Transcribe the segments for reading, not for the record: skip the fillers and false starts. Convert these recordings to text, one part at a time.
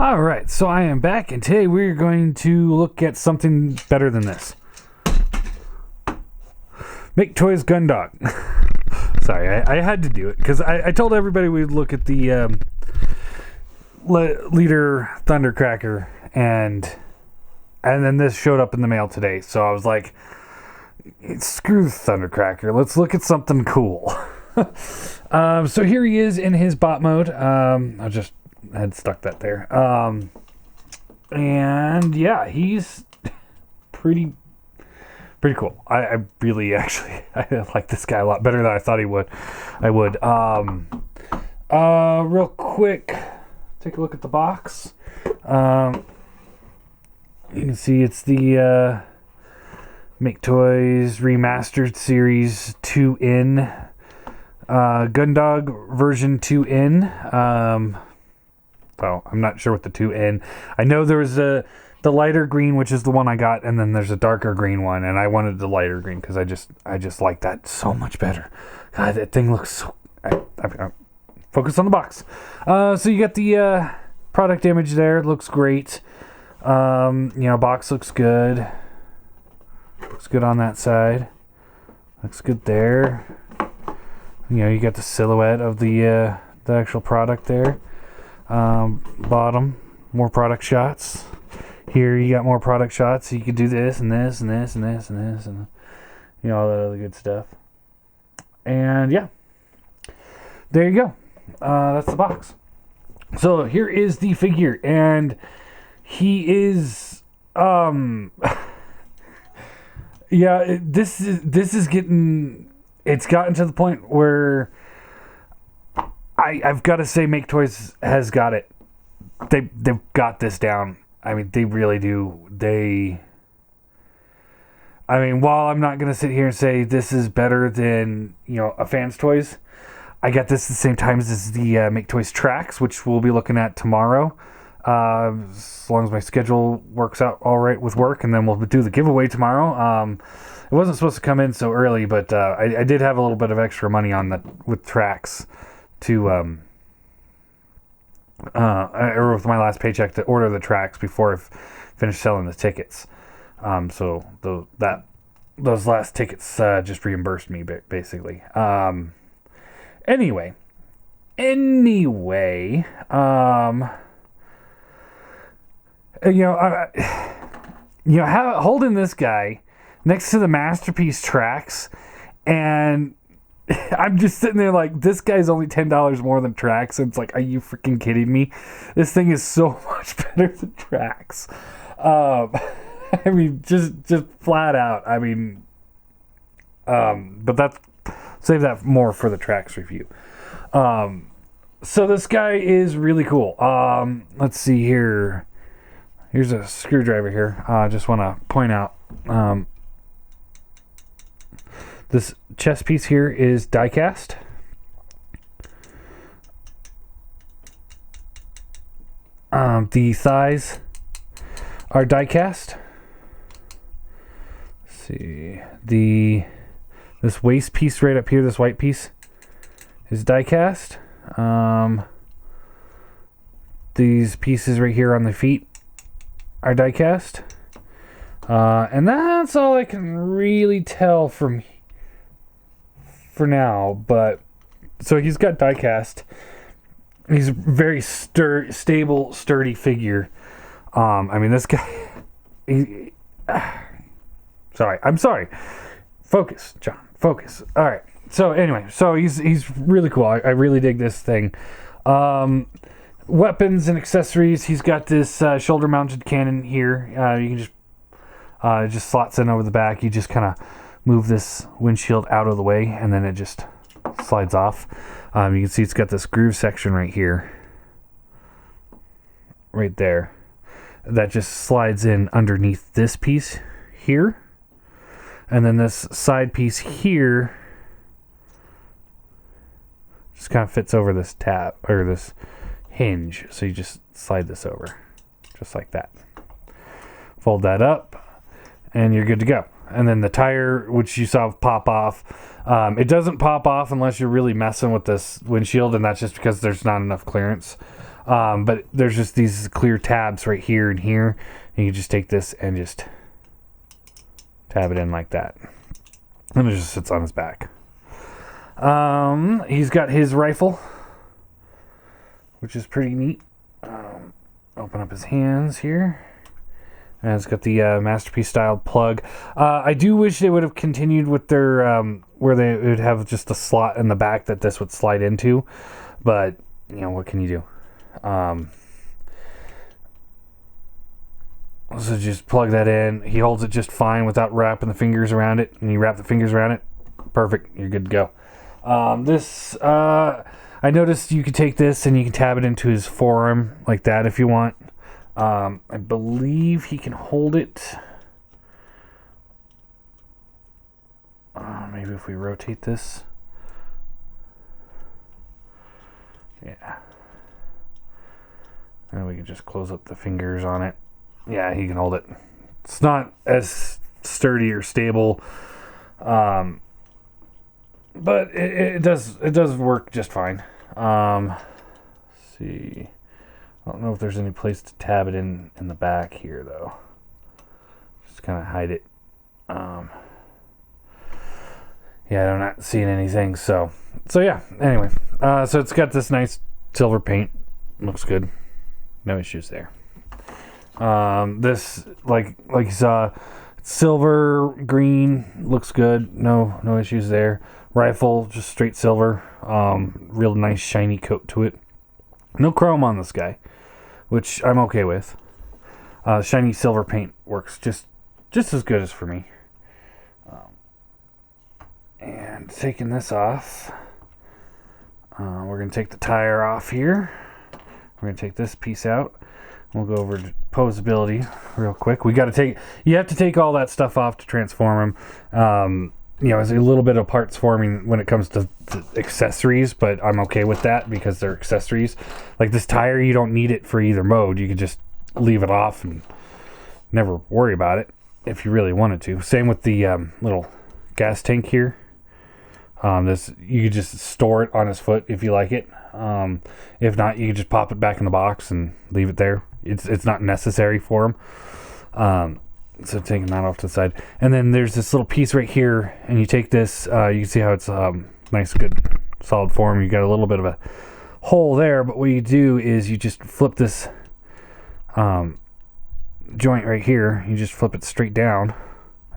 All right, so I am back, and today we're going to look at something better than this. Maketoys Gundog. Sorry, I had to do it because I told everybody we'd look at the Leader Thundercracker, and then this showed up in the mail today. So I was like, screw the Thundercracker. Let's look at something cool. So here he is in his bot mode. I just had stuck that there. And yeah, he's pretty cool. I really actually I like this guy a lot better than I thought I would. Real quick, take a look at the box. You can see it's the Maketoys Remastered Series 2-in Gundog version 2-in. So I'm not sure what the 2-in. I know there was the lighter green, which is the one I got, and then there's a darker green one, and I wanted the lighter green because I just like that so much better. God, that thing looks so. I focus on the box. So you got the product image there. It looks great. Box looks good. Looks good on that side. Looks good there. You got the silhouette of the actual product there. Bottom, more product shots. Here you got more product shots. So you could do this and this and this and this and this and all that other good stuff. And yeah, there you go. That's the box. So here is the figure, and he is yeah. This is getting. It's gotten to the point where I've got to say Maketoys has got it. They've got this down. I mean, they really do. While I'm not going to sit here and say this is better than, a Fan's Toys, I got this at the same time as the Maketoys Tracks, which we'll be looking at tomorrow. As long as my schedule works out all right with work, and then we'll do the giveaway tomorrow. It wasn't supposed to come in so early, but I did have a little bit of extra money with Tracks to or with my last paycheck to order the Tracks before I finished selling the tickets. So those last tickets just reimbursed me basically. Anyway, holding this guy next to the Masterpiece Tracks, and I'm just sitting there like, this guy's only $10 more than Tracks. And it's like, are you freaking kidding me? This thing is so much better than Tracks. Just flat out. But save that more for the Tracks review. So this guy is really cool. Let's see here. Here's a screwdriver here. I just want to point out, this chest piece here is die cast. The thighs are die cast. Let's see, this waist piece right up here, this white piece, is die cast. These pieces right here on the feet are die cast. And that's all I can really tell for now, but so he's got die cast. He's a very stable, sturdy figure. This guy. I'm sorry. Focus, John. Focus. All right. So anyway, he's really cool. I really dig this thing. Weapons and accessories. He's got this shoulder-mounted cannon here. You can just it just slots in over the back. You just kind of move this windshield out of the way, and then it just slides off. You can see it's got this groove section right here, right there, that just slides in underneath this piece here, and then this side piece here just kind of fits over this tab or this hinge. So you just slide this over just like that, fold that up, and you're good to go. And then the tire, which you saw pop off, it doesn't pop off unless you're really messing with this windshield, and that's just because there's not enough clearance. But there's just these clear tabs right here and here. And you just take this and just tab it in like that. And it just sits on his back. He's got his rifle, which is pretty neat. Open up his hands here. And it's got the Masterpiece style plug. I do wish they would have continued with their where they would have just a slot in the back that this would slide into. But, you know, what can you do? So just plug that in. He holds it just fine without wrapping the fingers around it. And you wrap the fingers around it. Perfect. You're good to go. I noticed you could take this and you can tab it into his forearm like that if you want. I believe he can hold it. Maybe if we rotate this. Yeah. And we can just close up the fingers on it. Yeah, he can hold it. It's not as sturdy or stable. But it does work just fine. Let's see. I don't know if there's any place to tab it in the back here though. Just kind of hide it. Yeah, I'm not seeing anything. So yeah. Anyway, so it's got this nice silver paint. Looks good. No issues there. This like you saw, silver green looks good. No issues there. Rifle just straight silver. Real nice shiny coat to it. No chrome on this guy, which I'm okay with. Shiny silver paint works just as good as for me. And taking this off, we're going to take the tire off here. We're going to take this piece out. We'll go over to posability real quick. You have to take all that stuff off to transform them. You know, there's a little bit of parts forming when it comes to accessories, but I'm okay with that because they're accessories. Like this tire, you don't need it for either mode. You could just leave it off and never worry about it if you really wanted to. Same with the little gas tank here. You could just store it on his foot if you like it. If not, you could just pop it back in the box and leave it there. It's not necessary for him. So taking that off to the side. And then there's this little piece right here, and you take this, you can see how it's nice, good, solid form. You got a little bit of a hole there, but what you do is you just flip this joint right here. You just flip it straight down,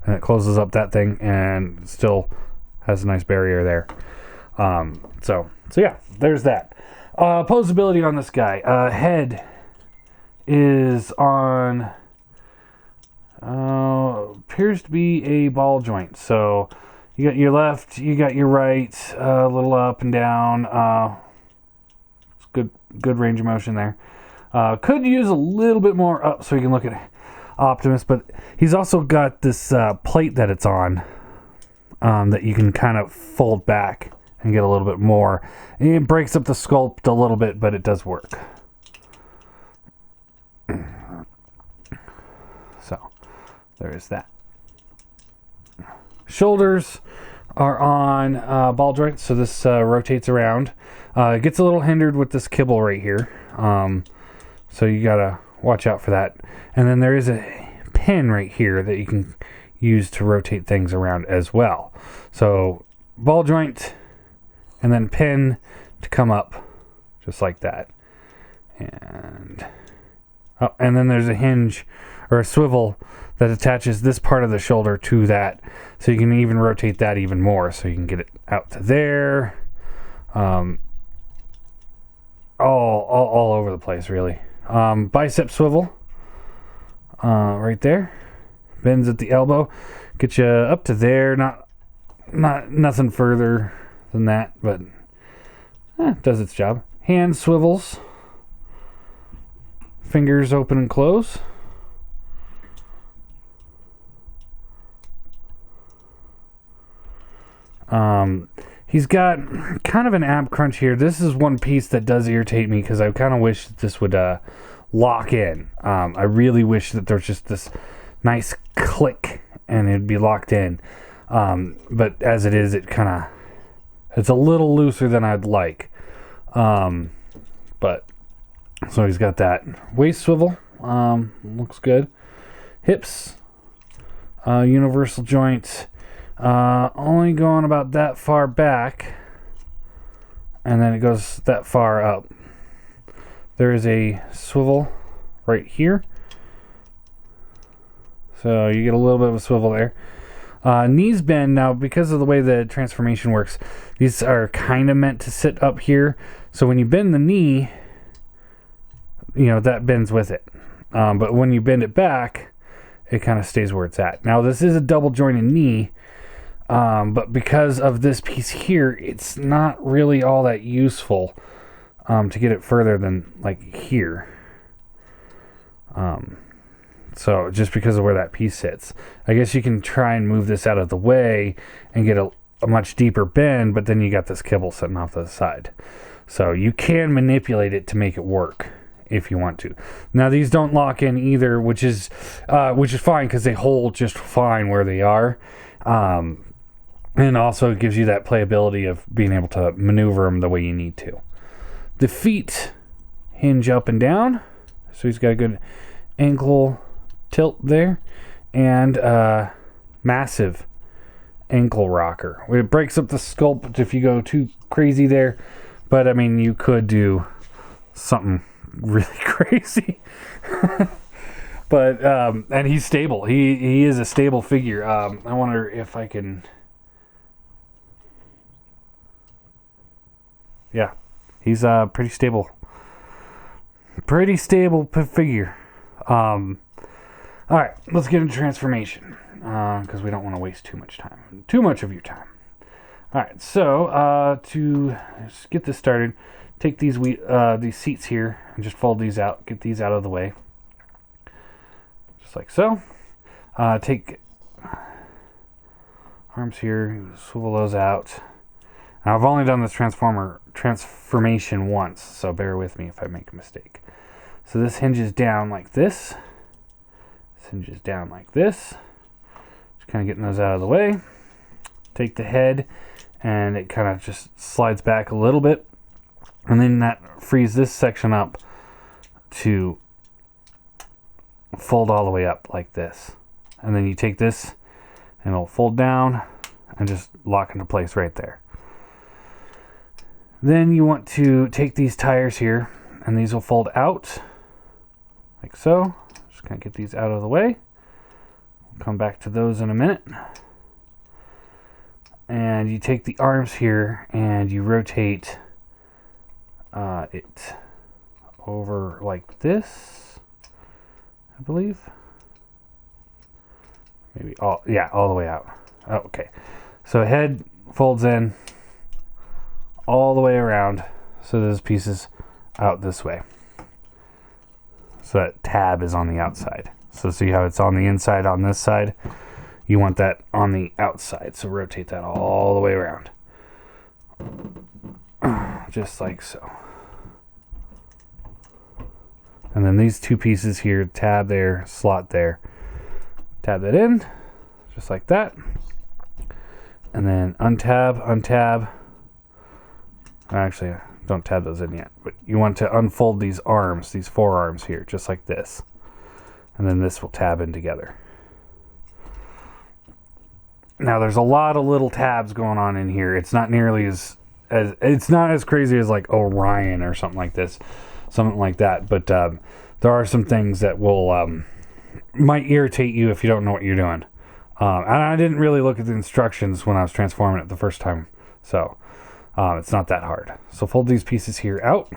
and it closes up that thing, and still has a nice barrier there. So yeah, there's that. Posability on this guy. Head is on... appears to be a ball joint. So you got your left, you got your right, a little up and down. It's good range of motion there. Could use a little bit more up so you can look at Optimus, but he's also got this plate that it's on that you can kind of fold back and get a little bit more. It breaks up the sculpt a little bit, but it does work. So there is that. Shoulders are on ball joints, so this rotates around. It gets a little hindered with this kibble right here, so you gotta watch out for that. And then there is a pin right here that you can use to rotate things around as well. So ball joint and then pin to come up just like that. And then there's a hinge or a swivel that attaches this part of the shoulder to that, so you can even rotate that even more, so you can get it out to there. All over the place, really. Bicep swivel right there, bends at the elbow, get you up to there. Not nothing further than that, but does its job. Hand swivels, fingers open and close. He's got kind of an ab crunch here. This is one piece that does irritate me because I kind of wish that this would lock in. I really wish that there's just this nice click and it'd be locked in. But as it is, it's a little looser than I'd like. But So he's got that waist swivel. Looks good. Hips, universal joint, only going about that far back, and then it goes that far up. There is a swivel right here, so you get a little bit of a swivel there. Knees bend. Now, because of the way the transformation works, these are kind of meant to sit up here, so when you bend the knee, you know, that bends with it. But when you bend it back, it kind of stays where it's at. Now, this is a double jointed knee, but because of this piece here, it's not really all that useful to get it further than like here. So just because of where that piece sits, I guess you can try and move this out of the way and get a much deeper bend, but then you got this kibble sitting off to the side. So you can manipulate it to make it work if you want to. Now, these don't lock in either, which is fine because they hold just fine where they are. And also it gives you that playability of being able to maneuver them the way you need to. The feet hinge up and down, so he's got a good ankle tilt there, and massive ankle rocker. It breaks up the sculpt if you go too crazy there, but I mean, you could do something really crazy. But and he's stable. He is a stable figure. I wonder if I can. Yeah, he's pretty stable. Pretty stable figure. All right, let's get into transformation because we don't want to waste too much of your time. All right, so to just get this started, take these seats here and just fold these out. Get these out of the way, just like so. Take arms here, swivel those out. Now, I've only done this transformation once, so bear with me if I make a mistake. So this hinges down like this. This hinges down like this. Just kind of getting those out of the way. Take the head, and it kind of just slides back a little bit. And then that frees this section up to fold all the way up like this. And then you take this, and it'll fold down and just lock into place right there. Then you want to take these tires here, and these will fold out like so. Just kind of get these out of the way. We'll come back to those in a minute. And you take the arms here and you rotate it over like this, I believe. Maybe all the way out. Oh, okay. So head folds in all the way around, so those pieces out this way. So that tab is on the outside. So see how it's on the inside on this side? You want that on the outside. So rotate that all the way around. Just like so. And then these two pieces here, tab there, slot there. Tab that in, just like that. And then untab. Actually, don't tab those in yet, but you want to unfold these arms, these forearms here, just like this. And then this will tab in together. Now, there's a lot of little tabs going on in here. It's not nearly as it's not as crazy as like Orion or something like this, something like that. But there are some things that will might irritate you if you don't know what you're doing. And I didn't really look at the instructions when I was transforming it the first time, so it's not that hard. So fold these pieces here out.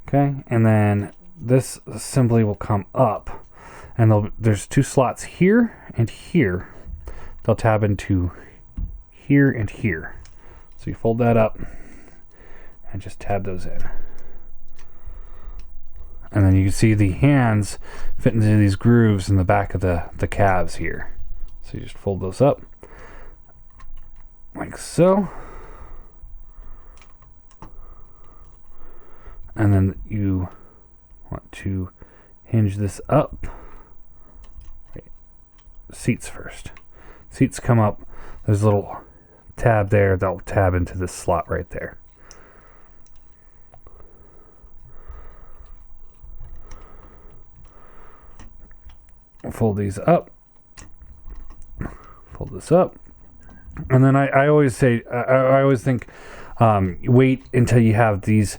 Okay, and then this assembly will come up, and there's two slots here and here. They'll tab into here and here. So you fold that up and just tab those in. And then you can see the hands fit into these grooves in the back of the calves here. So you just fold those up like so. And then you want to hinge this up. Wait, seats first. Seats come up. There's a little tab there that'll tab into this slot right there. fold these up, fold this up, and then I always say, I always think, wait until you have these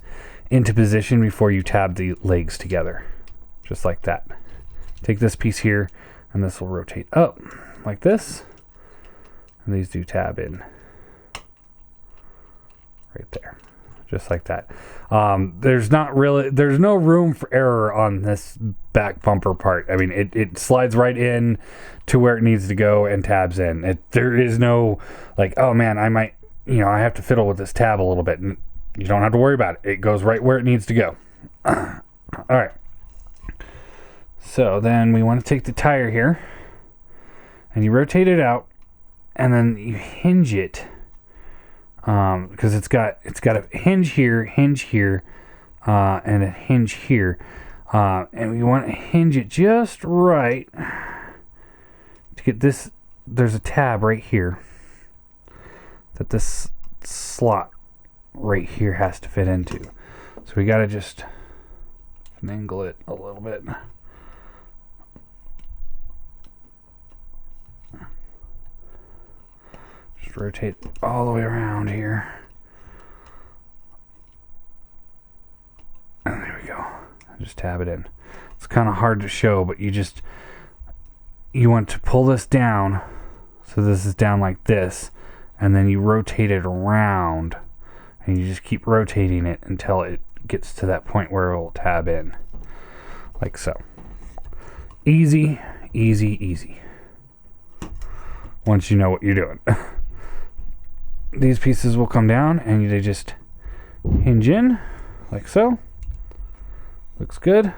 into position before you tab the legs together, just like that. Take this piece here, and this will rotate up like this, and these do tab in right there, just like that. There's no room for error on this back bumper part. I mean, it slides right in to where it needs to go and tabs in. There is no like, oh man, I might, I have to fiddle with this tab a little bit. And you don't have to worry about it. It goes right where it needs to go. All right. So then we want to take the tire here, and you rotate it out, and then you hinge it, because it's got a hinge here, and a hinge here, and we want to hinge it just right to get this. There's a tab right here that this slot right here has to fit into, so we got to just angle it a little bit. Just rotate all the way around here. And there we go. Just tab it in. It's kind of hard to show, but you want to pull this down, so this is down like this, and then you rotate it around, and you just keep rotating it until it gets to that point where it will tab in, like so. Easy, easy, easy. Once you know what you're doing. These pieces will come down, and they just hinge in like so. Looks good.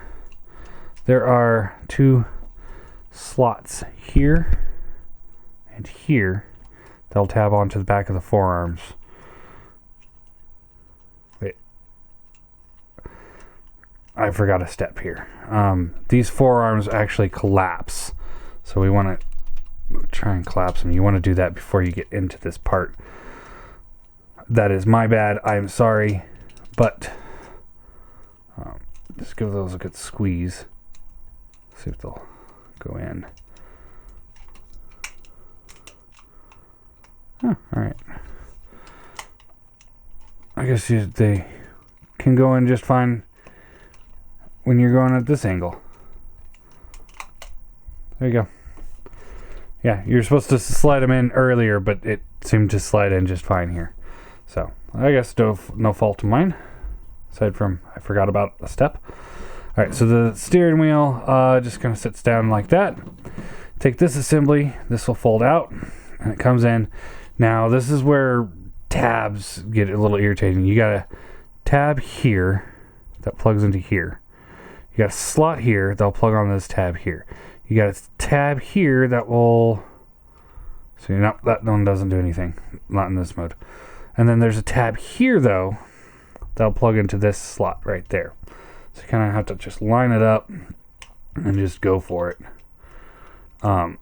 There are two slots here and here that'll tab onto the back of the forearms. Wait, I forgot a step here. These forearms actually collapse, so we want to try and collapse them. You want to do that before you get into this part. That is my bad. I'm sorry, but just give those a good squeeze. See if they'll go in. Huh, all right. I guess they can go in just fine when you're going at this angle. There you go. Yeah, you're supposed to slide them in earlier, but it seemed to slide in just fine here. So I guess no fault of mine, aside from I forgot about a step. All right, so the steering wheel just kind of sits down like that. Take this assembly, this will fold out, and it comes in. Now this is where tabs get a little irritating. You got a tab here that plugs into here. You got a slot here that'll plug on this tab here. You got a tab here that will, see, no, that one doesn't do anything, not in this mode. And then there's a tab here though that'll plug into this slot right there. So you kind of have to just line it up and just go for it. Oh,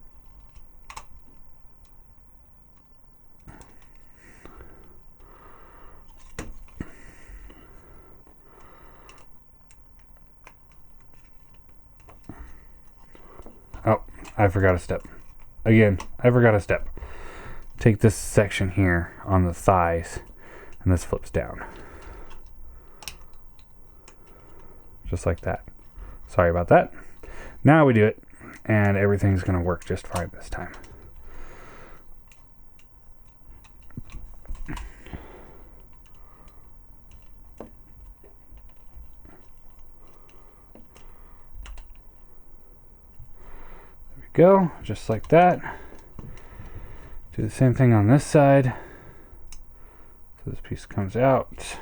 I forgot a step. Again, I forgot a step. Take this section here on the thighs, and this flips down. Just like that. Sorry about that. Now we do it, and everything's going to work just fine this time. There we go, just like that. Do the same thing on this side. So this piece comes out.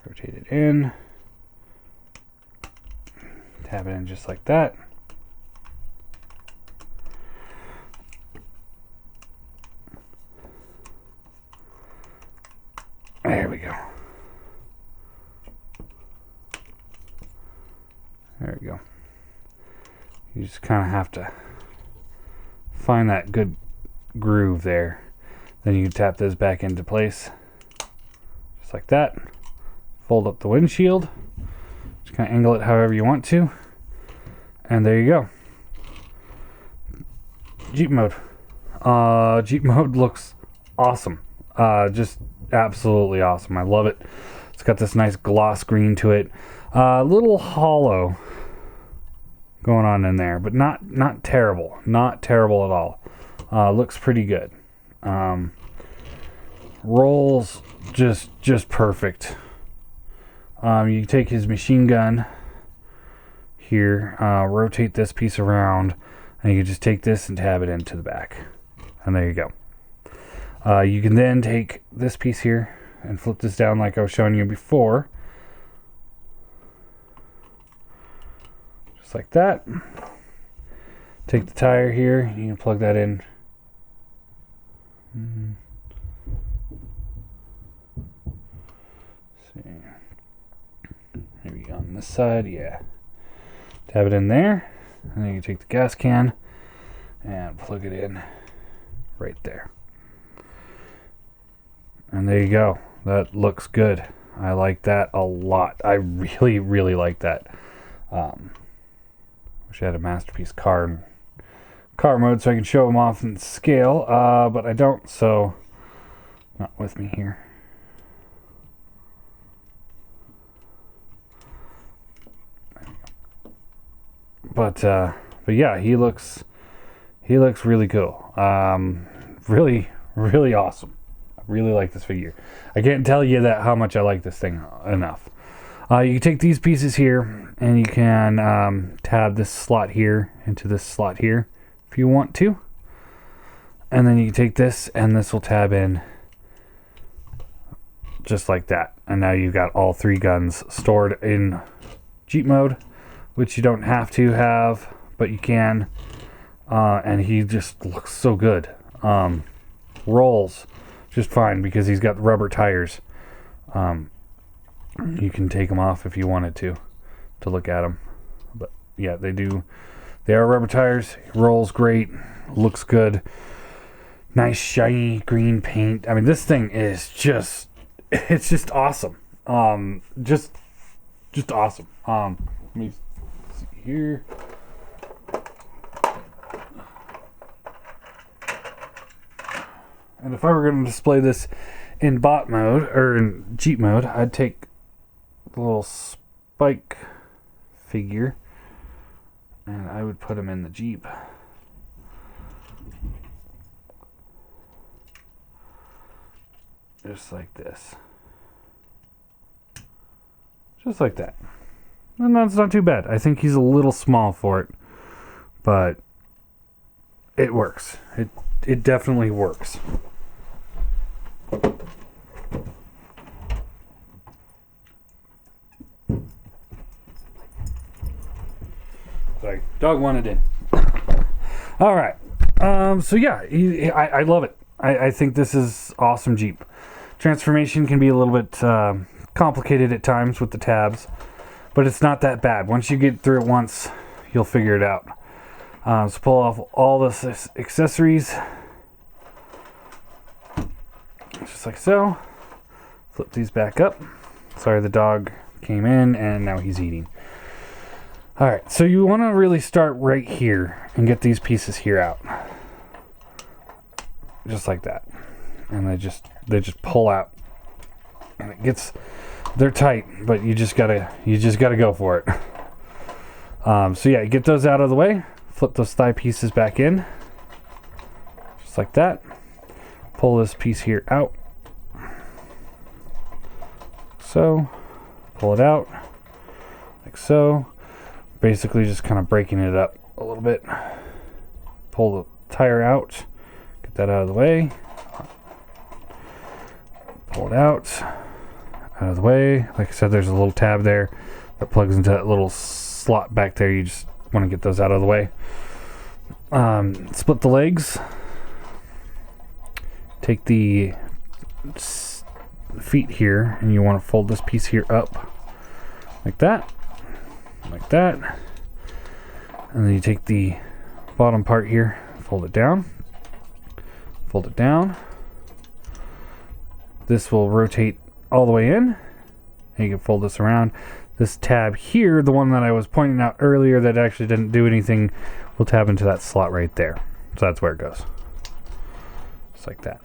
Rotate it in. Tab it in just like that. There we go. There we go. You just kind of have to find that good groove there. Then you can tap those back into place. Just like that. Fold up the windshield. Just kind of angle it however you want to. And there you go. Jeep mode. Jeep mode looks awesome. Just absolutely awesome. I love it. It's got this nice gloss green to it. A little hollow going on in there, but not terrible. Not terrible at all. Looks pretty good. Rolls just perfect. You take his machine gun here, rotate this piece around, and you just take this and tab it into the back. And there you go. You can then take this piece here and flip this down like I was showing you before. Just like that. Take the tire here, you can plug that in. See. Maybe on this side, yeah. Tab it in there, and then you take the gas can and plug it in right there. And there you go. That looks good. I like that a lot. I really like that. Wish I had a masterpiece car mode so I can show them off in scale, but I don't, so not with me here. But yeah, he looks really cool. Really awesome. I really like this figure. I can't tell you that how much I like this thing enough. You can take these pieces here and you can tab this slot here into this slot here if you want to. And then you can take this and this will tab in just like that. And now you've got all three guns stored in Jeep mode, which you don't have to have, but you can. And he just looks so good. Rolls just fine because he's got rubber tires. You can take them off if you wanted to look at them. But yeah, they are rubber tires. Rolls great, looks good. Nice shiny green paint. I mean, this thing is it's just awesome. Just awesome. Let me see here. And if I were going to display this in bot mode or in Jeep mode, I'd take the little Spike figure and I would put him in the Jeep. Just like this. Just like that. And that's not too bad. I think he's a little small for it, but it works. It definitely works. Sorry, dog wanted in. All right. So yeah, I love it. I think this is awesome Jeep. Transformation can be a little bit complicated at times with the tabs, but it's not that bad. Once you get through it once, you'll figure it out. So pull off all the accessories, just like so. Flip these back up. Sorry, the dog came in and now he's eating. All right, so you want to really start right here and get these pieces here out, just like that, and they just pull out, and they're tight, but you just gotta go for it. So yeah, you get those out of the way. Flip those thigh pieces back in, just like that. Pull this piece here out, so. Pull it out, like so. Basically just kind of breaking it up a little bit. Pull the tire out, get that out of the way. Pull it out of the way. Like I said, there's a little tab there that plugs into that little slot back there. You just want to get those out of the way. Split the legs. Take the feet here and you want to fold this piece here up like that. Like that, and then you take the bottom part here, fold it down, this will rotate all the way in, and you can fold this around. This tab here, the one that I was pointing out earlier that actually didn't do anything, will tab into that slot right there. So that's where it goes. Just like that.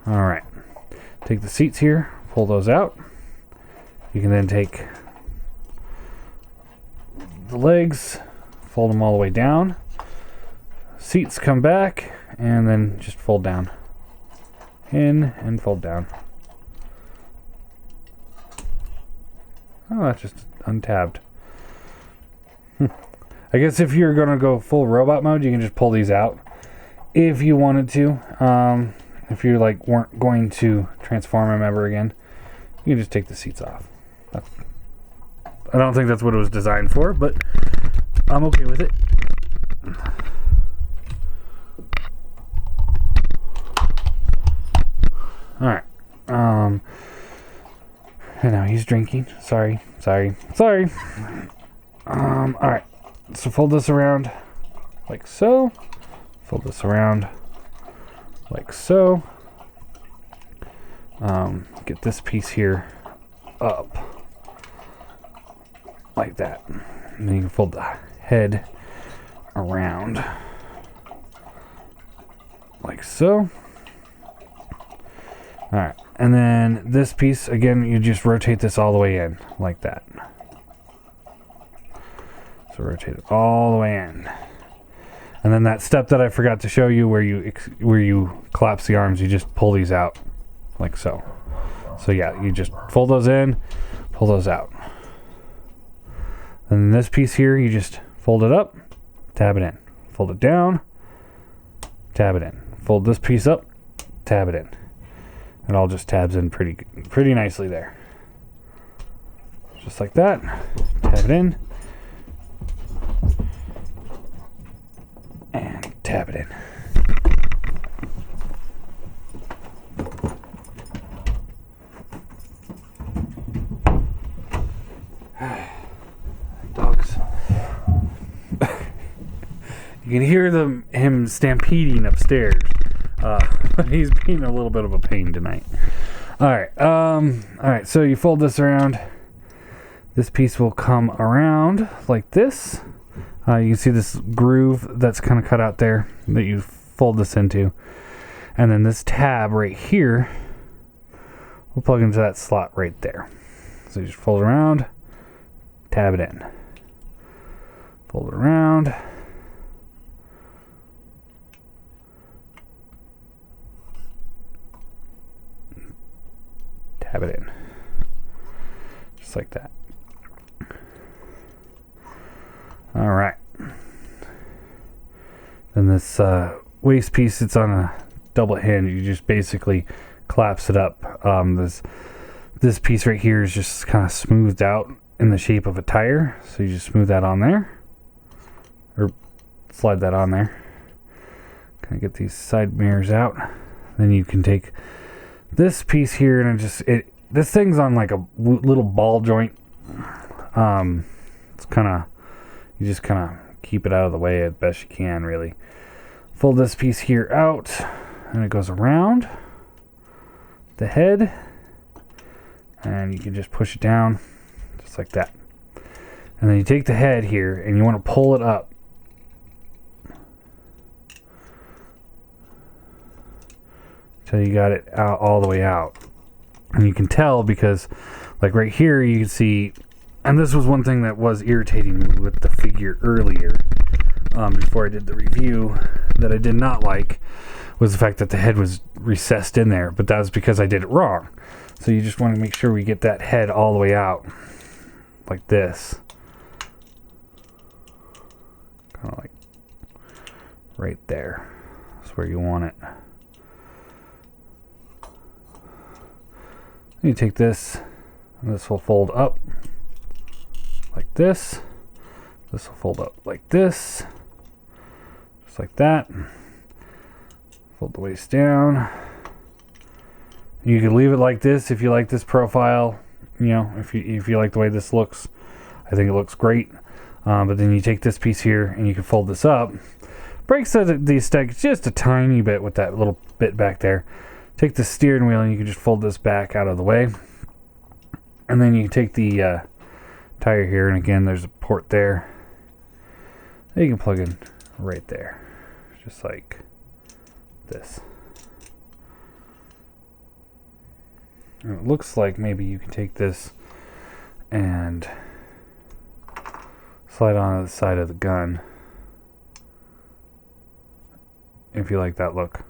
All right. Take the seats here, pull those out. You can then take the legs, fold them all the way down. Seats come back, and then just fold down. In and fold down. Oh, that's just untabbed. I guess if you're going to go full robot mode, you can just pull these out if you wanted to. If you like weren't going to transform them ever again, you can just take the seats off. I don't think that's what it was designed for, but I'm okay with it. All right. I know he's drinking. Sorry. All right. So fold this around like so. Fold this around like so. Get this piece here up like that. And then you can fold the head around like so. Alright, and then this piece, again, you just rotate this all the way in, like that. So rotate it all the way in. And then that step that I forgot to show you where you collapse the arms, you just pull these out, like so. So yeah, you just fold those in, pull those out. And this piece here, you just fold it up, tab it in. Fold it down, tab it in. Fold this piece up, tab it in. It all just tabs in pretty nicely there. Just like that. Tab it in. And tab it in. Dogs. You can hear him stampeding upstairs. He's being a little bit of a pain tonight. Alright, so you fold this around. This piece will come around like this. You can see this groove that's kind of cut out there that you fold this into. And then this tab right here will plug into that slot right there. So you just fold it around, tab it in. Fold it around. Tab it in. Just like that. Alright. Then this waist piece, it's on a double hinge. You just basically collapse it up. This piece right here is just kind of smoothed out in the shape of a tire. So you just smooth that on there. Or slide that on there. Kind of get these side mirrors out. Then you can take this piece here, and this thing's on like a little ball joint. It's kind of, you just kind of keep it out of the way as best you can, really. Fold this piece here out, and it goes around the head, and you can just push it down just like that. And then you take the head here, and you want to pull it up. So you got it out all the way out. And you can tell because like right here you can see, and this was one thing that was irritating me with the figure earlier, before I did the review, that I did not like, was the fact that the head was recessed in there, but that was because I did it wrong. So you just want to make sure we get that head all the way out like this. Kind of like right there. That's where you want it. You take this, and this will fold up like this. This will fold up like this, just like that. Fold the waist down. You can leave it like this if you like this profile. You know, if you like the way this looks, I think it looks great. But then you take this piece here, and you can fold this up. Breaks the aesthetic just a tiny bit with that little bit back there. Take the steering wheel, and you can just fold this back out of the way. And then you take the tire here, and again, there's a port there. you can plug in right there, just like this. And it looks like maybe you can take this and slide on the side of the gun if you like that look.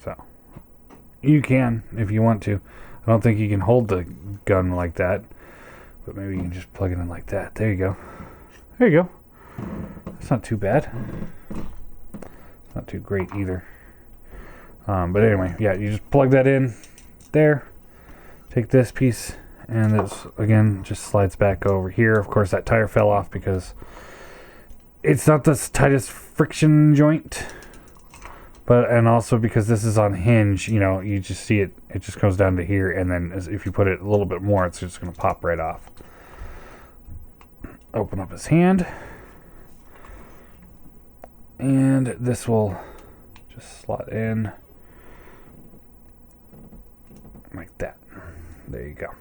So you can if you want to. I don't think you can hold the gun like that, but maybe you can just plug it in like that. There you go. There you go. That's not too bad. Not too great either. But anyway, yeah, you just plug that in there. Take this piece, and this again just slides back over here. Of course, that tire fell off because it's not the tightest friction joint, and also because this is on hinge. You know, you just see it. It just goes down to here, and then if you put it a little bit more, it's just going to pop right off. Open up his hand, and this will just slot in like that. There you go.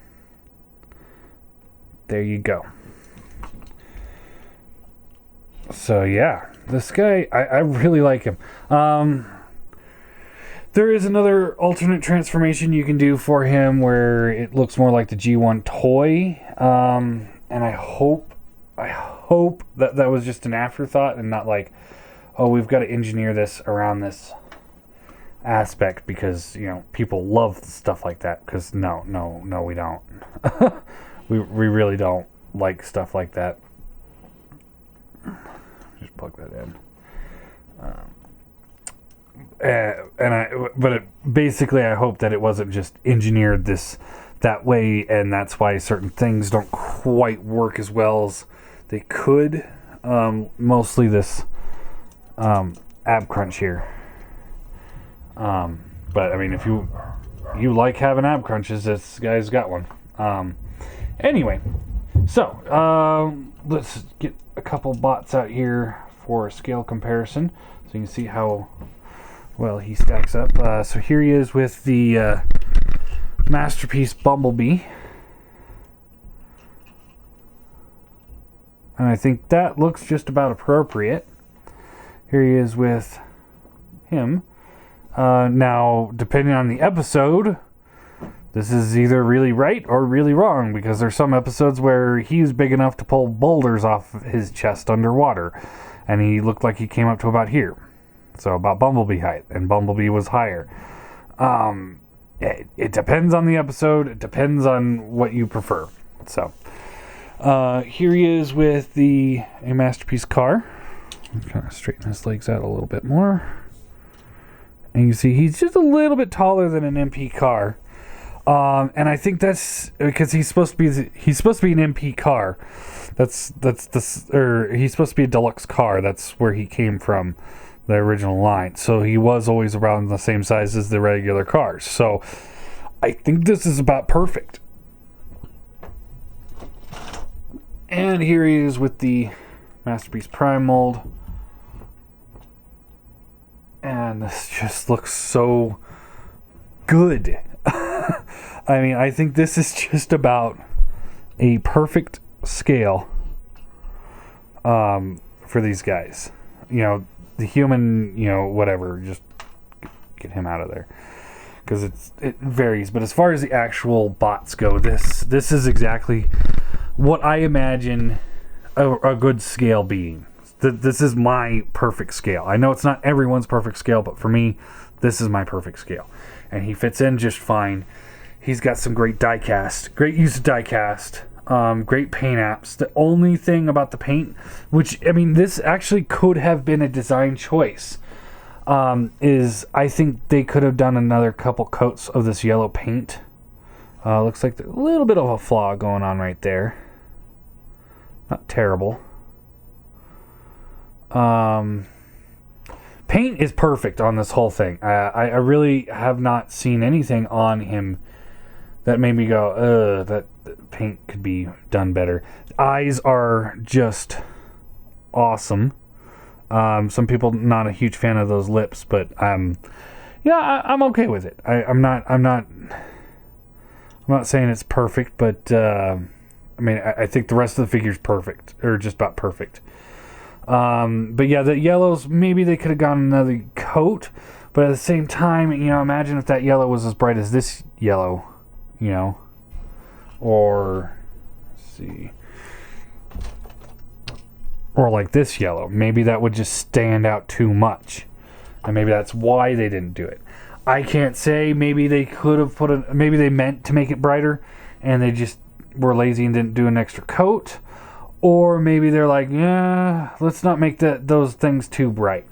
There you go. So yeah, this guy, I really like him. There is another alternate transformation you can do for him where it looks more like the G1 toy. And I hope that was just an afterthought and not like, oh, we've got to engineer this around this aspect because, you know, people love stuff like that. Because no, we don't. we really don't like stuff like that. Just plug that in. Basically, I hope that it wasn't just engineered that way, and that's why certain things don't quite work as well as they could. Mostly this ab crunch here. But I mean, if you like having ab crunches, this guy's got one. Anyway, so let's get a couple bots out here for scale comparison, so you can see how well he stacks up. So here he is with the Masterpiece Bumblebee, and I think that looks just about appropriate. Here he is with him. Now, depending on the episode, this is either really right or really wrong, because there's some episodes where he's big enough to pull boulders off his chest underwater, and he looked like he came up to about here. So about Bumblebee height, and Bumblebee was higher. It depends on the episode. It depends on what you prefer. So here he is with a Masterpiece car. Kind of straighten his legs out a little bit more. And you see he's just a little bit taller than an MP car. And I think that's because he's supposed to be an MP car. He's supposed to be a deluxe car. That's where he came from, the original line. So he was always around the same size as the regular cars. So I think this is about perfect. And here he is with the Masterpiece Prime mold. And this just looks so good. I mean, I think this is just about a perfect scale for these guys. You know, the human, you know, whatever, just get him out of there, because it varies. But as far as the actual bots go, this is exactly what I imagine a good scale being. This is my perfect scale. I know it's not everyone's perfect scale, but for me, this is my perfect scale. And he fits in just fine. He's got some great die cast, great use of die cast, great paint apps. The only thing about the paint, which, I mean, this actually could have been a design choice, is I think they could have done another couple coats of this yellow paint. Looks like there's a little bit of a flaw going on right there. Not terrible. Paint is perfect on this whole thing. I really have not seen anything on him that made me go, that paint could be done better. Eyes are just awesome. Some people not a huge fan of those lips, but yeah, I'm okay with it. I'm not saying it's perfect, but I mean, I think the rest of the figure's perfect, or just about perfect. But yeah, the yellows, maybe they could have gone another coat, but at the same time, you know, imagine if that yellow was as bright as this yellow, you know, or, let's see, or like this yellow. Maybe that would just stand out too much, and maybe that's why they didn't do it. I can't say. Maybe they could have maybe they meant to make it brighter, and they just were lazy and didn't do an extra coat. Or maybe they're like, yeah, let's not make those things too bright.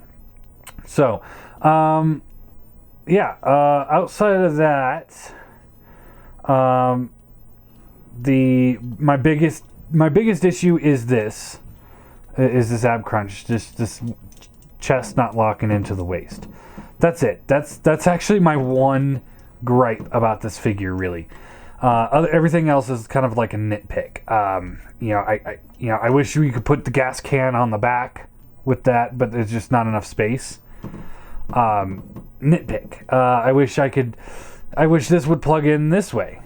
So, yeah, outside of that, my biggest issue is this ab crunch, just this chest not locking into the waist. That's it. That's actually my one gripe about this figure, really. Everything else is kind of like a nitpick. I wish we could put the gas can on the back with that, but there's just not enough space. Nitpick. I wish this would plug in this way,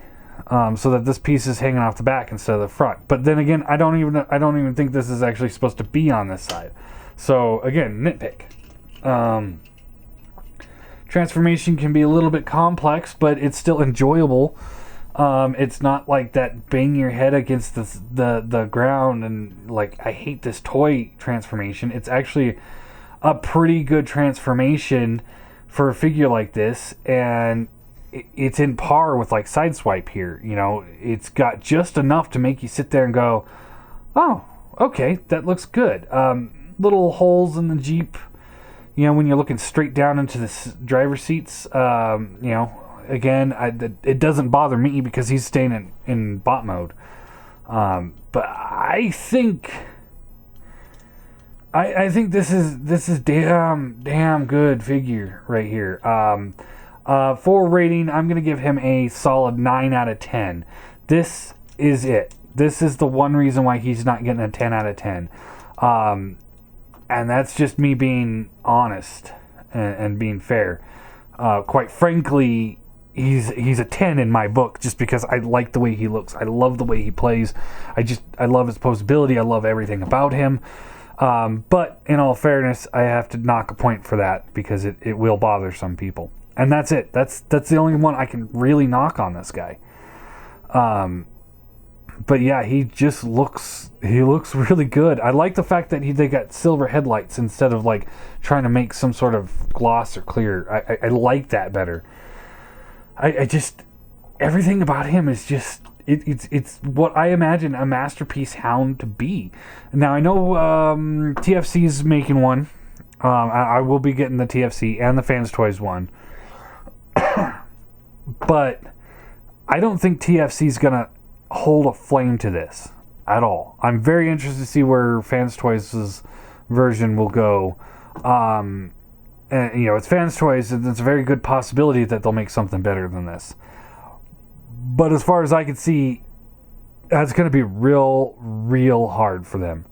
so that this piece is hanging off the back instead of the front. But then again, I don't even think this is actually supposed to be on this side. So again, nitpick. Transformation can be a little bit complex, but it's still enjoyable. It's not like that bang your head against the ground and like, I hate this toy transformation. It's actually a pretty good transformation for a figure like this, and it's in par with like Sideswipe here. You know, it's got just enough to make you sit there and go, oh, okay, that looks good. Little holes in the Jeep, you know, when you're looking straight down into the driver's seats, you know, again, it doesn't bother me because he's staying in bot mode. But I think this is damn good figure right here. For rating, I'm gonna give him a solid 9 out of 10. This is it. This is the one reason why he's not getting a 10 out of 10. And that's just me being honest and being fair. Quite frankly, he's a 10 in my book, just because I like the way he looks. I love the way he plays. I love his posability. I love everything about him. But in all fairness, I have to knock a point for that because it will bother some people. And that's it. That's the only one I can really knock on this guy. But yeah, he looks really good. I like the fact that they got silver headlights instead of like trying to make some sort of gloss or clear. I like that better. I just, everything about him is just, it's what I imagine a masterpiece Hound to be. Now I know TFC's making one. I will be getting the TFC and the Fans Toys one. But I don't think TFC's gonna hold a flame to this at all. I'm very interested to see where Fans Toys' version will go. And you know, it's Fans Toys, and it's a very good possibility that they'll make something better than this. But as far as I can see, that's going to be real hard for them,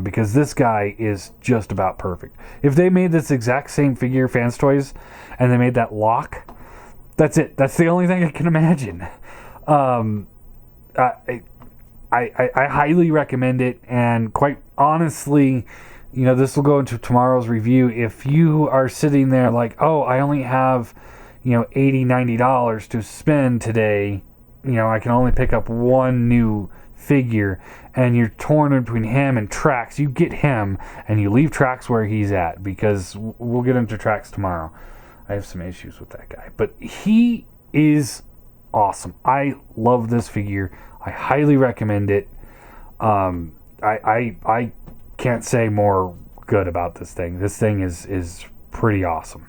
because this guy is just about perfect. If they made this exact same figure, Fans Toys, and they made that lock, that's it. That's the only thing I can imagine. I highly recommend it, and quite honestly, you know, this will go into tomorrow's review. If you are sitting there like, oh, I only have, you know, $80-90 to spend today, you know, I can only pick up one new figure, and you're torn between him and Trax, you get him, and you leave Trax where he's at, because we'll get into Trax tomorrow. I have some issues with that guy, but he is awesome. I love this figure. I highly recommend it. I can't say more good about this thing. This thing is pretty awesome.